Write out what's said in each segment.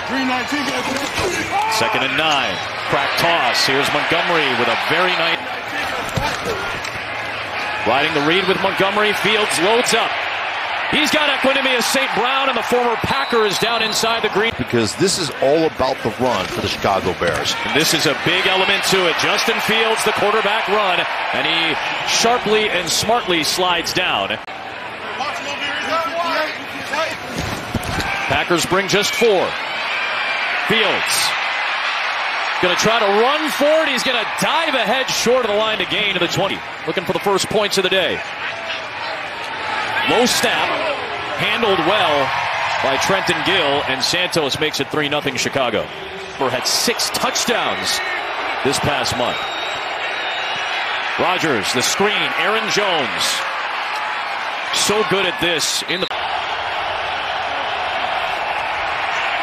Second and 9. Crack toss. Here's Montgomery with a very nice. Riding the read with Montgomery. Fields loads up. He's got Equanimeous St. Brown, and the former Packer is down inside the green. Because this is all about the run for the Chicago Bears. And this is a big element to it. Justin Fields, the quarterback run, and he sharply and smartly slides down. Packers bring just 4. Fields going to try to run for it. He's going to dive ahead short of the line to gain to the 20. Looking for the first points of the day. Low snap, handled well by Trenton Gill, and Santos makes it 3-0 Chicago. Had 6 touchdowns this past month. Rodgers, the screen, Aaron Jones. So good at this in the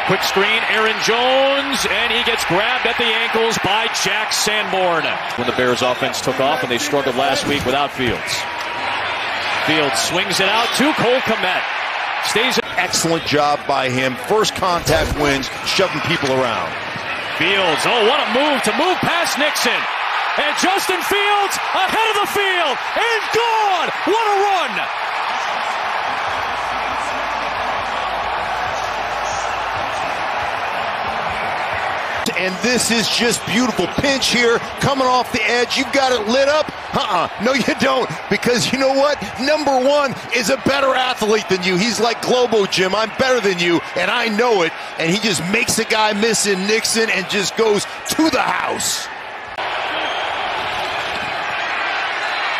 quick screen, Aaron Jones, and he gets grabbed at the ankles by Jack Sanborn. When the Bears offense took off and they struggled last week without Fields. Fields swings it out to Cole Kmet. Stays. Excellent job by him. First contact wins, shoving people around. Fields, oh, what a move to move past Nixon. And Justin Fields ahead of the field and gone. What a run. And this is just beautiful. Pinch here, coming off the edge. You've got it lit up. No, you don't. Because you know what? Number 1 is a better athlete than you. He's like Globo Jim. I'm better than you, and I know it. And he just makes a guy miss in Nixon and just goes to the house.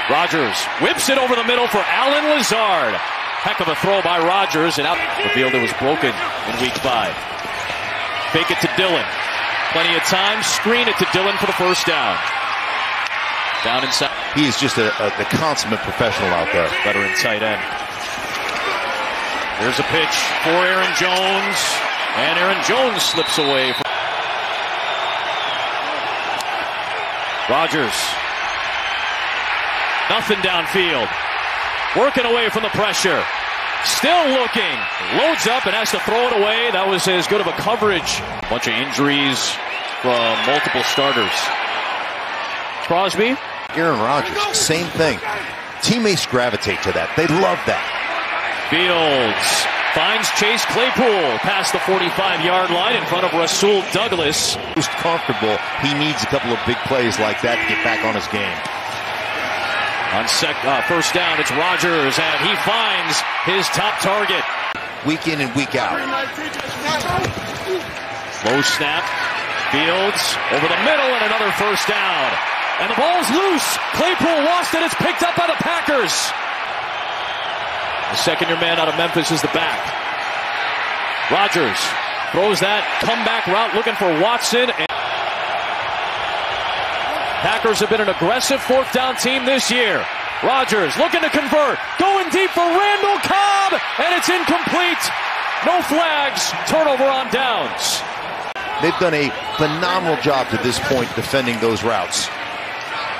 Rodgers whips it over the middle for Allen Lazard. Heck of a throw by Rodgers, and out the field that was broken in week 5. Fake it to Dillon. Plenty of time. Screen it to Dillon for the first down. Down inside. He is just the consummate professional out there. Veteran tight end. There's a pitch for Aaron Jones. And Aaron Jones slips away. Rodgers. Nothing downfield. Working away from the pressure. Still looking. Loads up and has to throw it away. That was as good of a coverage. A bunch of injuries from multiple starters. Crosby. Aaron Rodgers, same thing. Teammates gravitate to that. They love that. Fields finds Chase Claypool past the 45-yard line in front of Rasul Douglas. Most comfortable. He needs a couple of big plays like that to get back on his game. On first down, it's Rodgers, and he finds his top target. Week in and week out. Low snap. Fields over the middle, and another first down. And the ball's loose. Claypool lost it. It's picked up by the Packers. The second-year man out of Memphis is the back. Rodgers throws that comeback route looking for Watson. Packers have been an aggressive fourth down team this year. Rodgers looking to convert. Going deep for Randall Cobb. And it's incomplete. No flags. Turnover on downs. They've done a phenomenal job to this point defending those routes.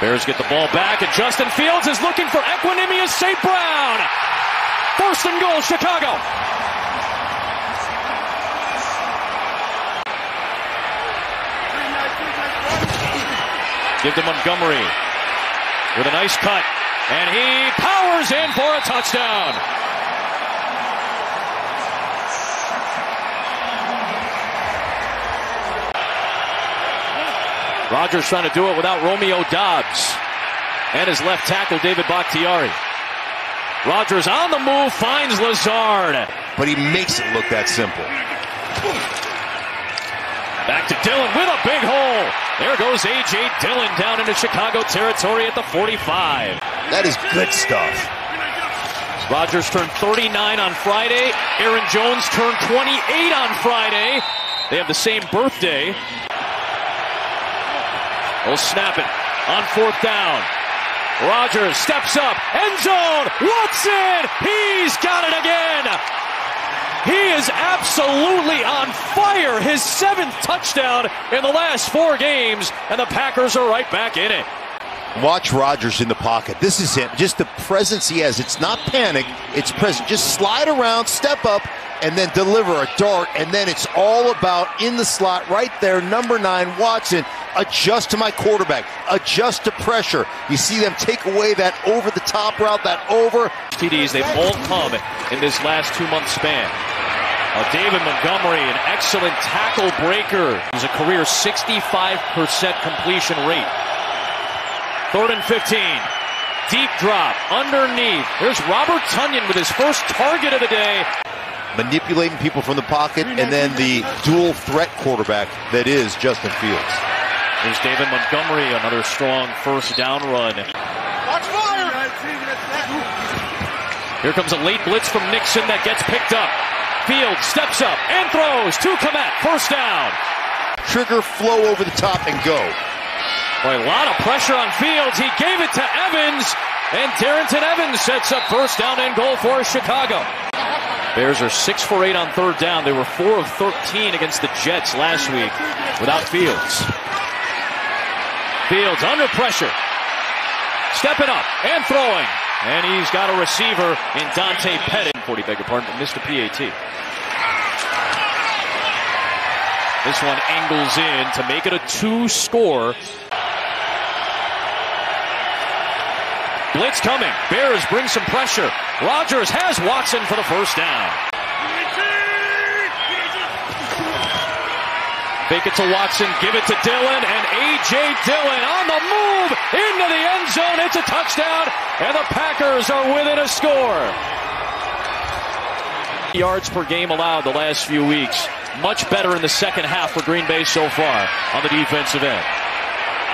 Bears get the ball back, and Justin Fields is looking for Equanimeous St. Brown. First and goal, Chicago. Give to Montgomery with a nice cut, and he powers in for a touchdown. Rodgers trying to do it without Romeo Doubs and his left tackle, David Bakhtiari. Rodgers on the move, finds Lazard. But he makes it look that simple. Back to Dillon with a big hole. There goes A.J. Dillon down into Chicago territory at the 45. That is good stuff. Rodgers turned 39 on Friday. Aaron Jones turned 28 on Friday. They have the same birthday. We'll snap it on fourth down. Rodgers steps up. End zone. Watson. He's got it again. He is absolutely on fire. His 7th touchdown in the last 4 games. And the Packers are right back in it. Watch Rodgers in the pocket. This is him. Just the presence he has. It's not panic. It's present. Just slide around, step up, and then deliver a dart, and then it's all about in the slot right there, number 9, Watson. Adjust to my quarterback, adjust to pressure. You see them take away that over-the-top route, that over. TDs, they've all come in this last 2-month span. David Montgomery, an excellent tackle breaker. He's a career 65% completion rate. 3rd and 15. Deep drop, underneath. There's Robert Tonyan with his first target of the day. Manipulating people from the pocket, and then the dual threat quarterback that is Justin Fields. There's David Montgomery, another strong first down run. Watch fire! Here comes a late blitz from Nixon that gets picked up. Fields steps up and throws to Kmet. First down. Trigger, flow over the top, and go. Boy, a lot of pressure on Fields. He gave it to Evans, and Darrington Evans sets up first down and goal for Chicago. Bears are 6 for 8 on 3rd down. They were 4 of 13 against the Jets last week without Fields. Fields under pressure. Stepping up and throwing. And he's got a receiver in Dante Pettit. 40, beg your pardon, but missed a PAT. This one angles in to make it a 2-score. Blitz coming. Bears bring some pressure. Rodgers has Watson for the first down. Fake it to Watson, give it to Dillon, and A.J. Dillon on the move into the end zone. It's a touchdown, and the Packers are within a score. Yards per game allowed the last few weeks. Much better in the second half for Green Bay so far on the defensive end.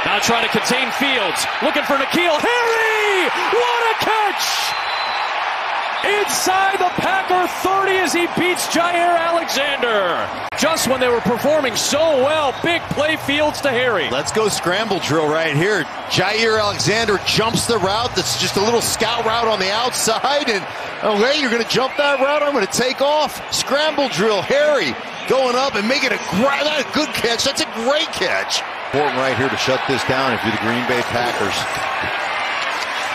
Now trying to contain Fields, looking for N'Keal Harry! What a catch! Inside the Packer 30 as he beats Jair Alexander. Just when they were performing so well, big play Fields to Harry. Let's go scramble drill right here. Jair Alexander jumps the route. That's just a little scout route on the outside. And, oh, hey, you're going to jump that route? I'm going to take off. Scramble drill. Harry going up and making a good catch. That's a great catch. Important right here to shut this down if you're the Green Bay Packers.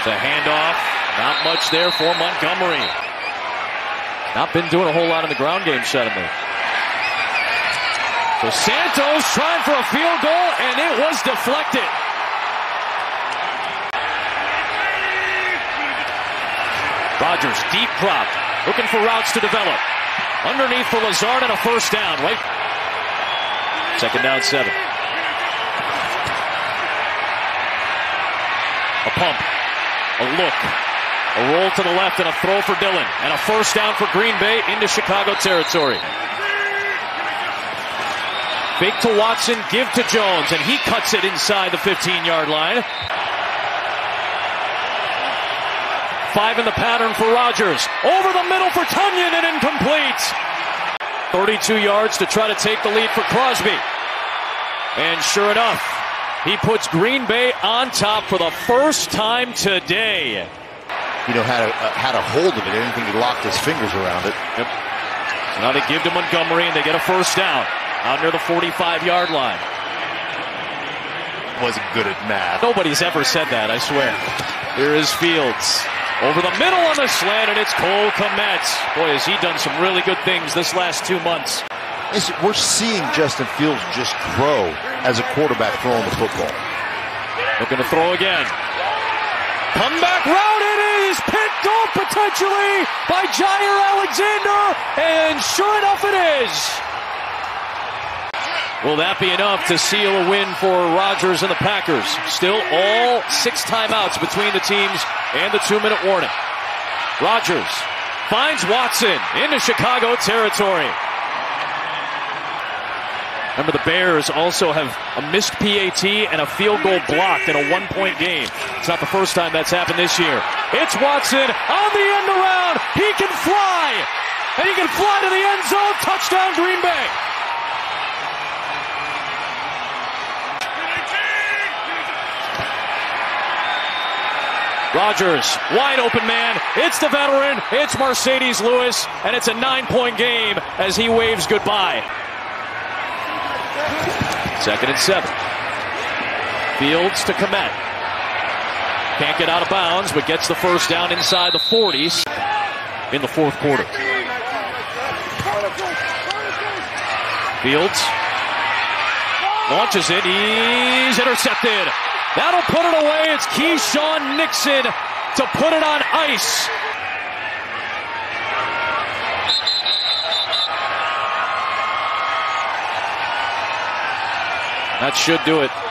The handoff. Not much there for Montgomery. Not been doing a whole lot in the ground game suddenly. So Santos trying for a field goal, and it was deflected. Rodgers, deep drop, looking for routes to develop. Underneath for Lazard and a first down, right? 2nd down, 7. A pump, a look. A roll to the left and a throw for Dillon. And a first down for Green Bay into Chicago territory. Fake to Watson, give to Jones, and he cuts it inside the 15-yard line. 5 in the pattern for Rodgers. Over the middle for Tonyan and incomplete. 32 yards to try to take the lead for Crosby. And sure enough, he puts Green Bay on top for the first time today. You know, had a hold of it. I didn't think he locked his fingers around it. Yep. So now they give to Montgomery, and they get a first down out near the 45-yard line. Wasn't good at math. Nobody's ever said that, I swear. Here is Fields. Over the middle on the slant, and it's Cole Kmet. Boy, has he done some really good things this last 2 months. We're seeing Justin Fields just grow as a quarterback throwing the football. Looking to throw again. Comeback route, it is picked off potentially by Jair Alexander, and sure enough it is. Will that be enough to seal a win for Rodgers and the Packers? Still all 6 timeouts between the teams and the 2-minute warning. Rodgers finds Watson into Chicago territory. Remember, the Bears also have a missed PAT and a field goal blocked in a 1-point game. It's not the first time that's happened this year. It's Watson on the end around. He can fly. And he can fly to the end zone. Touchdown, Green Bay. Rodgers, wide open man. It's the veteran. It's Mercedes Lewis. And it's a 9-point game as he waves goodbye. 2nd and 7. Fields to Kmet. Can't get out of bounds, but gets the first down inside the 40s in the 4th quarter. Fields launches it. He's intercepted. That'll put it away. It's Keyshawn Nixon to put it on ice. That should do it.